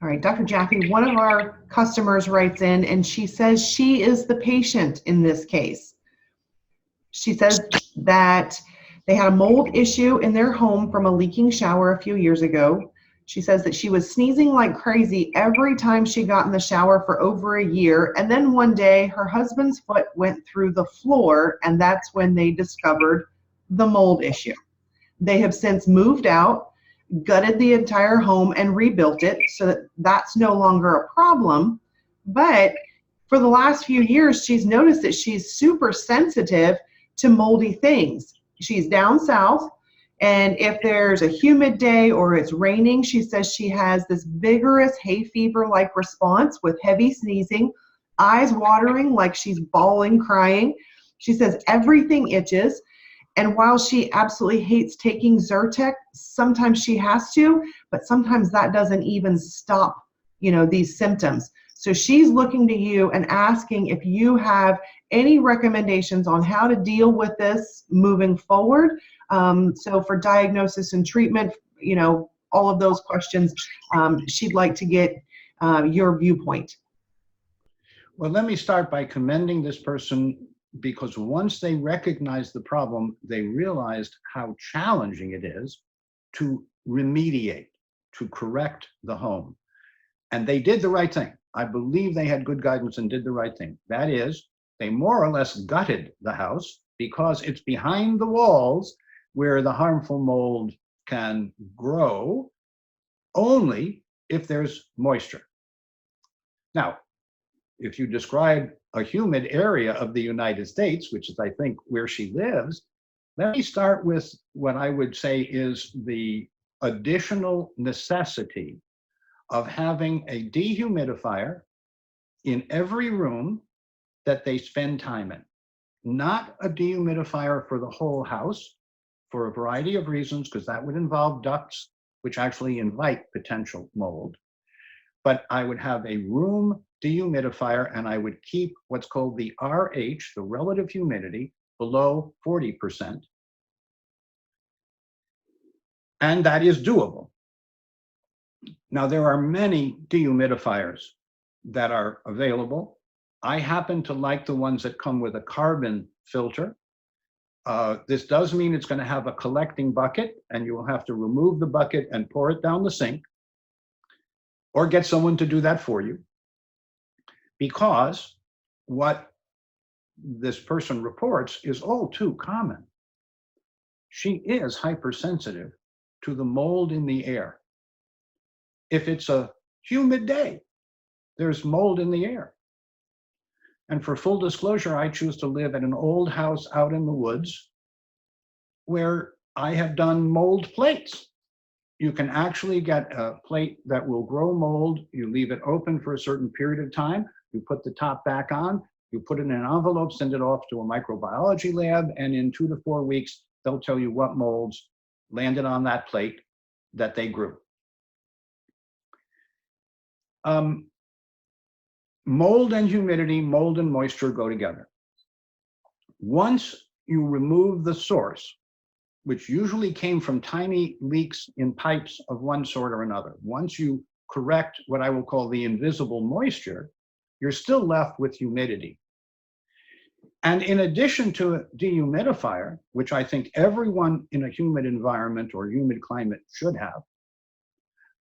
All right, Dr. Jaffe, one of our customers writes in and she says she is the patient in this case. She says that they had a mold issue in their home from a leaking shower a few years ago. She says that she was sneezing like crazy every time she got in the shower for over a year. And then one day her husband's foot went through the floor, and that's when they discovered the mold issue. They have since moved out, gutted the entire home, and rebuilt it so that that's no longer a problem. But for the last few years, she's noticed that she's super sensitive to moldy things. She's down south, and if there's a humid day or it's raining, she says she has this vigorous hay fever-like response with heavy sneezing, eyes watering like she's bawling, crying. She says everything itches. And while she absolutely hates taking Zyrtec, sometimes she has to, but sometimes that doesn't even stop, these symptoms. So she's looking to you and asking if you have any recommendations on how to deal with this moving forward. So for diagnosis and treatment, all of those questions, she'd like to get your viewpoint. Well, let me start by commending this person, because once they recognized the problem, they realized how challenging it is to remediate, to correct the home. And they did the right thing. I believe they had good guidance and did the right thing. That is, they more or less gutted the house because it's behind the walls where the harmful mold can grow only if there's moisture. Now, if you describe a humid area of the United States, which is, I think, where she lives, let me start with what I would say is the additional necessity of having a dehumidifier in every room that they spend time in. Not a dehumidifier for the whole house for a variety of reasons, because that would involve ducts, which actually invite potential mold. But I would have a room dehumidifier, and I would keep what's called the RH, the relative humidity, below 40%. And that is doable. Now, there are many dehumidifiers that are available. I happen to like the ones that come with a carbon filter. This does mean it's going to have a collecting bucket, and you will have to remove the bucket and pour it down the sink, or get someone to do that for you. Because what this person reports is all too common. She is hypersensitive to the mold in the air. If it's a humid day, there's mold in the air. And for full disclosure, I choose to live in an old house out in the woods where I have done mold plates. You can actually get a plate that will grow mold. You leave it open for a certain period of time. You put the top back on, you put it in an envelope, send it off to a microbiology lab, and in 2 to 4 weeks, they'll tell you what molds landed on that plate that they grew. Mold and humidity, mold and moisture go together. Once you remove the source, which usually came from tiny leaks in pipes of one sort or another, once you correct what I will call the invisible moisture, you're still left with humidity. And in addition to a dehumidifier, which I think everyone in a humid environment or humid climate should have,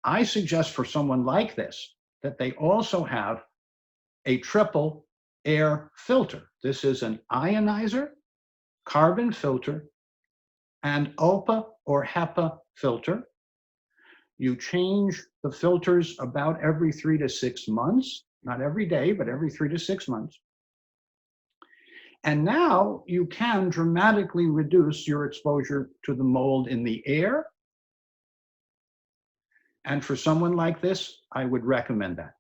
I suggest for someone like this that they also have a triple air filter. This is an ionizer, carbon filter, and ULPA or HEPA filter. You change the filters about every 3 to 6 months, not every day, but every 3 to 6 months. And now you can dramatically reduce your exposure to the mold in the air. And for someone like this, I would recommend that.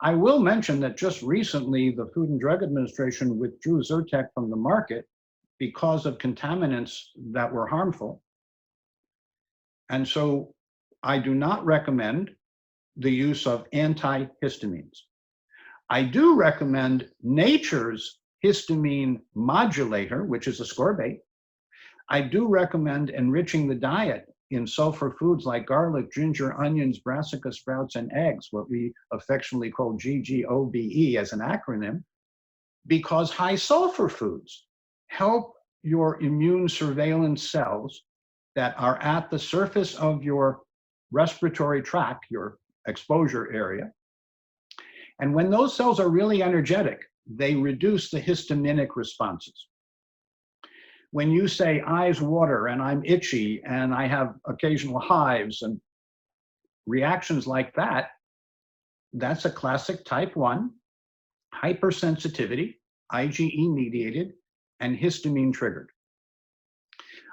I will mention that just recently, the Food and Drug Administration withdrew Zyrtec from the market because of contaminants that were harmful. And so I do not recommend the use of antihistamines. I do recommend nature's histamine modulator, which is ascorbate. I do recommend enriching the diet in sulfur foods like garlic, ginger, onions, brassica sprouts, and eggs, what we affectionately call GGOBE as an acronym, because high sulfur foods help your immune surveillance cells that are at the surface of your respiratory tract, your exposure area. And when those cells are really energetic, they reduce the histaminic responses. When you say eyes water and I'm itchy and I have occasional hives and reactions like that, that's a classic type 1 hypersensitivity, IgE mediated, and histamine triggered.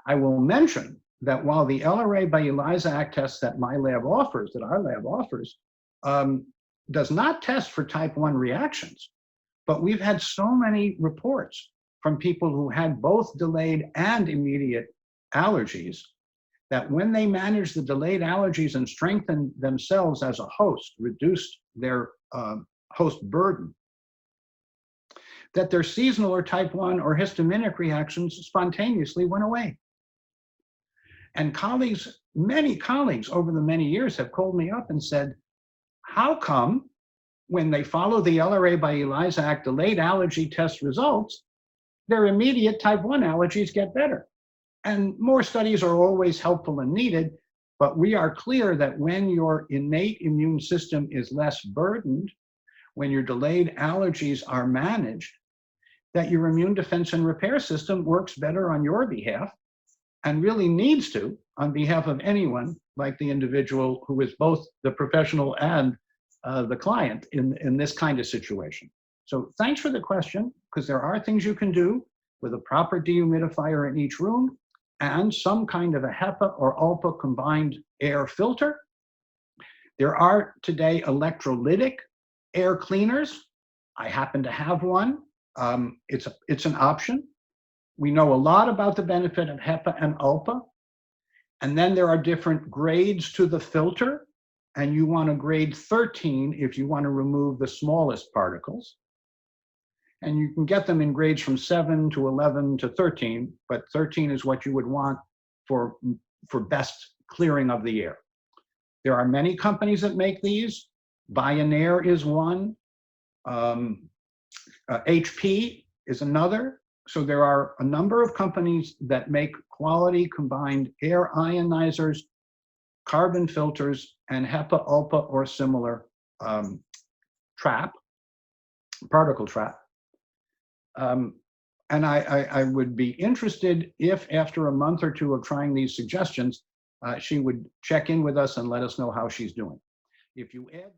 I will mention that while the LRA by ELISA test that my lab offers, that our lab offers, does not test for type 1 reactions, but we've had so many reports from people who had both delayed and immediate allergies that when they managed the delayed allergies and strengthened themselves as a host, reduced their host burden, that their seasonal or type 1 or histaminic reactions spontaneously went away. And colleagues, many colleagues over the many years have called me up and said, how come when they follow the LRA by ELISA delayed allergy test results, their immediate type 1 allergies get better? And more studies are always helpful and needed, but we are clear that when your innate immune system is less burdened, when your delayed allergies are managed, that your immune defense and repair system works better on your behalf and really needs to on behalf of anyone like the individual who is both the professional and the client in this kind of situation. So thanks for the question, because there are things you can do with a proper dehumidifier in each room and some kind of a HEPA or ULPA combined air filter. There are today electrolytic air cleaners. I happen to have one. It's an option. We know a lot about the benefit of HEPA and ULPA. And then there are different grades to the filter. And you want a grade 13 if you want to remove the smallest particles. And you can get them in grades from 7 to 11 to 13, but 13 is what you would want for best clearing of the air. There are many companies that make these. Bionair is one. HP is another. So there are a number of companies that make quality combined air ionizers, carbon filters, and HEPA, ULPA, or similar particle trap. And I would be interested if after a month or two of trying these suggestions, she would check in with us and let us know how she's doing. If you add